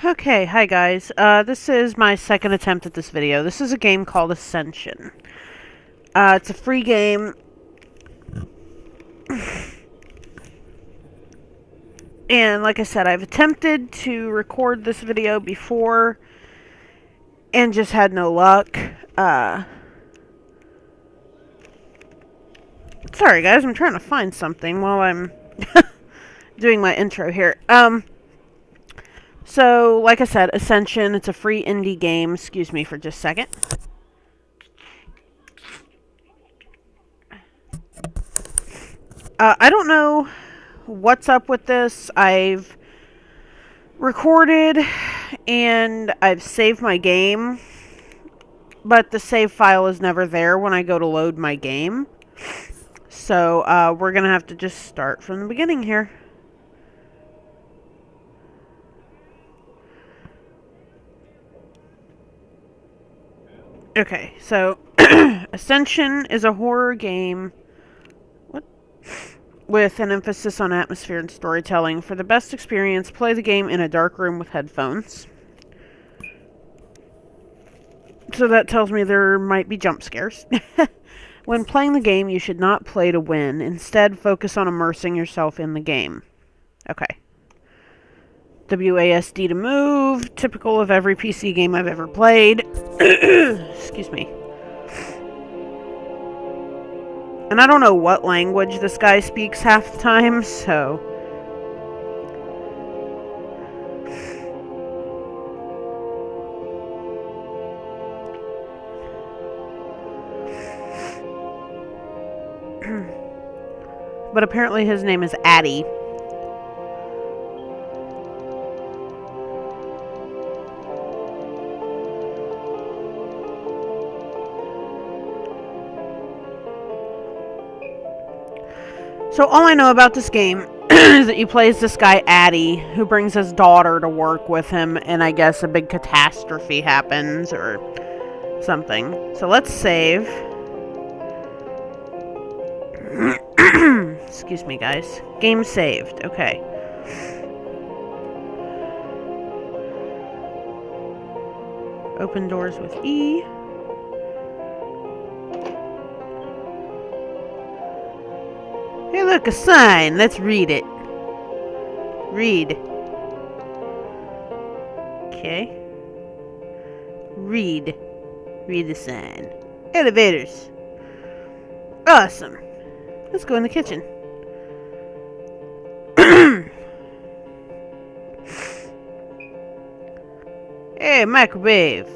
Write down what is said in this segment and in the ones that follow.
Okay, hi guys. This is my second attempt at this video. This is a game called Ascension. It's a free game. And like I said, I've attempted to record this video before and just had no luck. Sorry guys, I'm trying to find something while I'm doing my intro here. So, like I said, Ascension, it's a free indie game. Excuse me for just a second. I don't know what's up with this. I've recorded and I've saved my game, but the save file is never there when I go to load my game. So, we're going to have to just start from the beginning here. Okay, so Ascension is a horror game with an emphasis on atmosphere and storytelling. For the best experience, play the game in a dark room with headphones. So that tells me there might be jump scares. When playing the game, you should not play to win. Instead, focus on immersing yourself in the game. Okay. WASD to move. Typical of every PC game I've ever played. Excuse me. And I don't know what language this guy speaks half the time, so... But apparently his name is Addy. So all I know about this game is that you play as this guy Addy, who brings his daughter to work with him, and I guess a big catastrophe happens, or something. So let's save. Excuse me, guys. Game saved. Okay. Open doors with E. Hey, look, a sign. Let's read it. Read. Okay. Read. Read the sign. Elevators. Awesome. Let's go in the kitchen. Hey, microwave.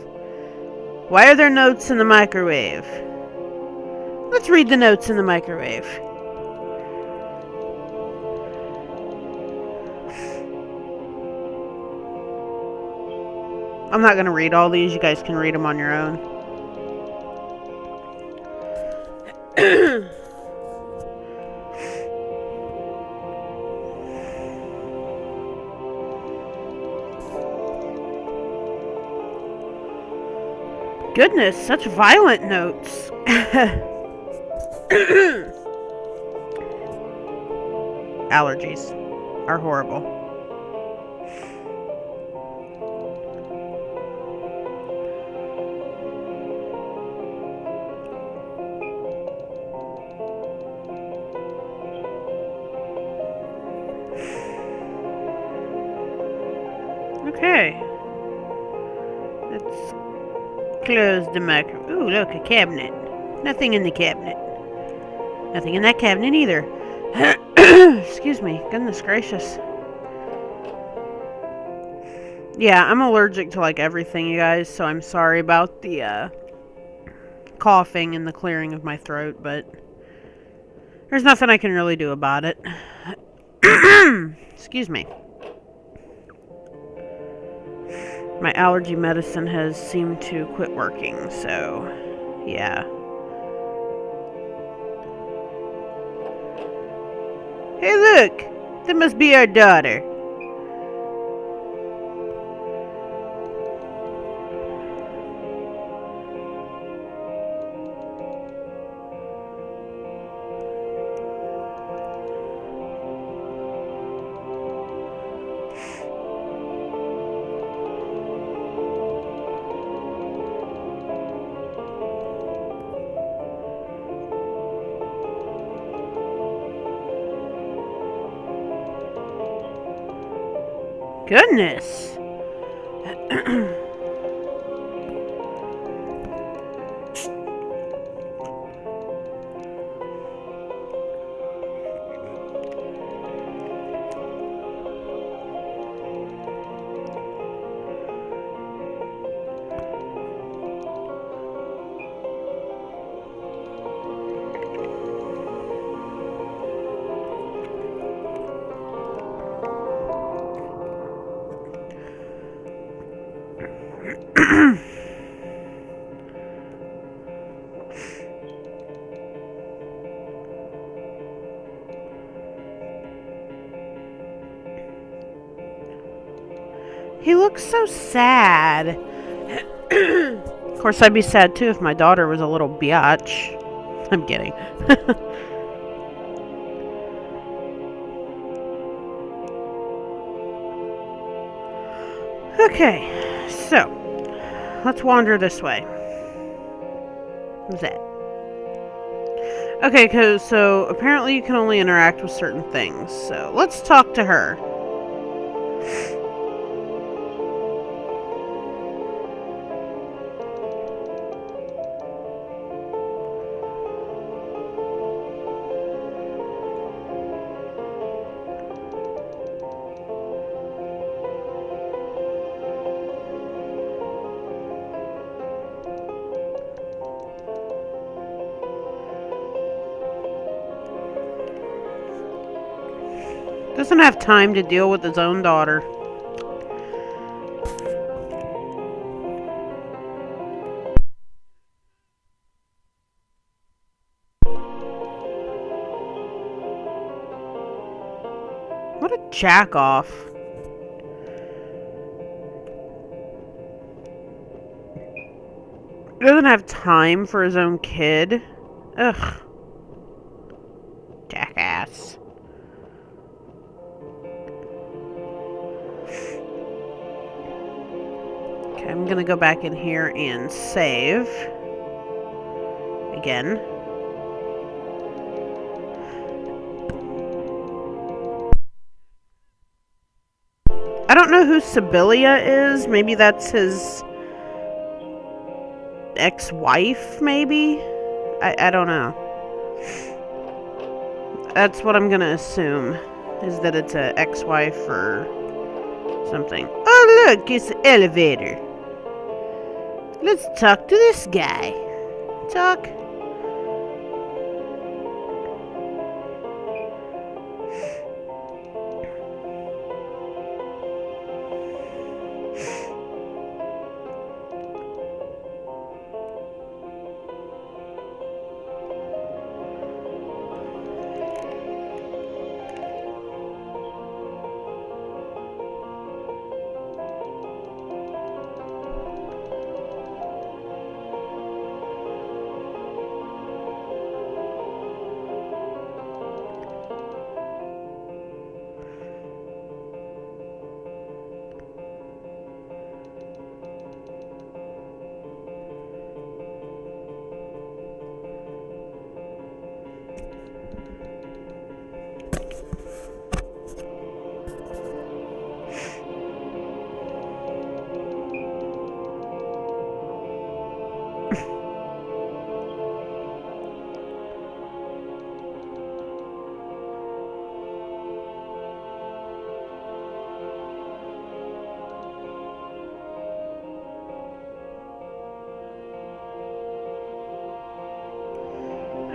Why are there notes in the microwave? Let's read the notes in the microwave. I'm not going to read all these. You guys can read them on your own. Goodness, such violent notes. Allergies are horrible. Okay. Let's close the micro. Ooh, look, a cabinet. Nothing in the cabinet. Nothing in that cabinet either. Excuse me. Goodness gracious. Yeah, I'm allergic to like everything, you guys, so I'm sorry about the coughing and the clearing of my throat, but there's nothing I can really do about it. Excuse me. My allergy medicine has seemed to quit working, so yeah. Hey, look! That must be our daughter. Goodness. He looks so sad. Of course, I'd be sad too if my daughter was a little biatch. I'm kidding. Okay, so let's wander this way. What's that? Okay, so apparently you can only interact with certain things. So let's talk to her. Doesn't have time to deal with his own daughter. What a jack off. Doesn't have time for his own kid. Ugh. Jackass. Okay, I'm gonna go back in here and save. Again. I don't know who Sibylla is. Maybe that's his ex-wife, maybe? I don't know. That's what I'm gonna assume. Is that it's an ex-wife or something. Oh look, it's the elevator. Let's talk to this guy. Talk.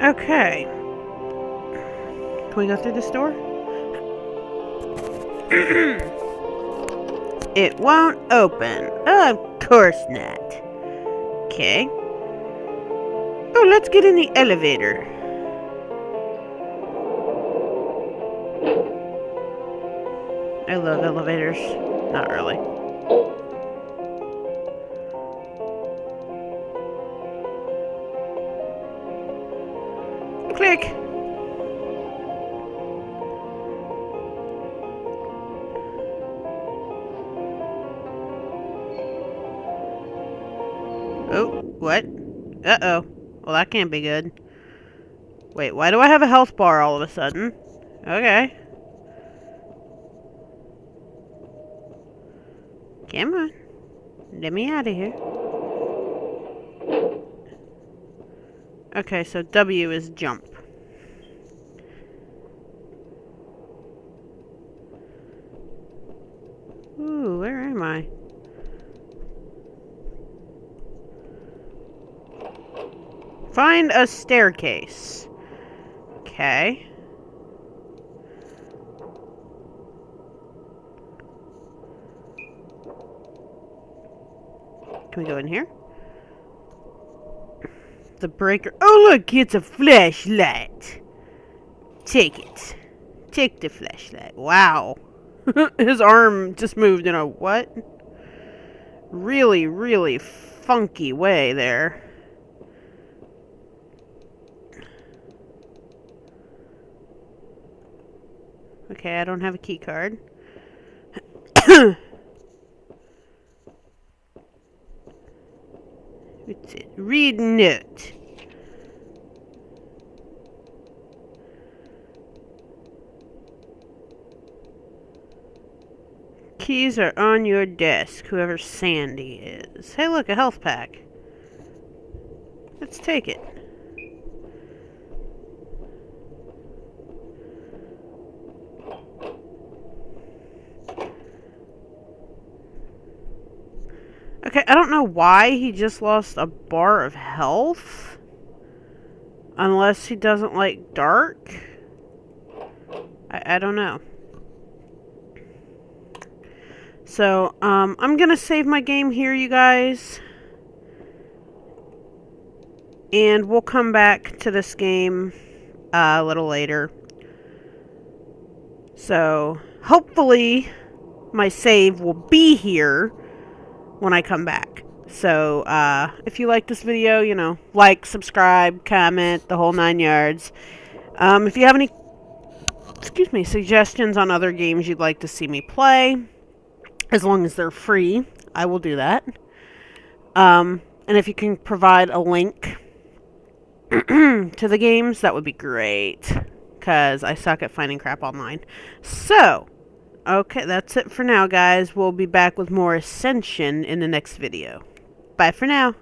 Okay. Can we go through this door? It won't open. Of course not. Okay. Oh, let's get in the elevator. I love elevators. Not really. Click. Oh, what? Uh-oh. Well, that can't be good. Wait, why do I have a health bar all of a sudden? Okay. Come on. Let me out of here. Okay, so W is jump. Ooh, where am I? Find a staircase. Okay. Can we go in here? The breaker. Oh, look, it's a flashlight. Take it. Take the flashlight. Wow. His arm just moved in a what? Really, really funky way there. Okay, I don't have a key card. What's it? Read note. Keys are on your desk, whoever Sandy is. Hey, look, a health pack. Let's take it. Okay, I don't know why he just lost a bar of health. Unless he doesn't like dark. I don't know. So, I'm gonna save my game here, you guys. And we'll come back to this game a little later. So, hopefully, my save will be here when I come back. So, if you like this video, you know, like, subscribe, comment, the whole 9 yards. If you have any, suggestions on other games you'd like to see me play, as long as they're free, I will do that. And if you can provide a link to the games, that would be great. Because I suck at finding crap online. So, okay, that's it for now, guys. We'll be back with more Ascension in the next video. Bye for now.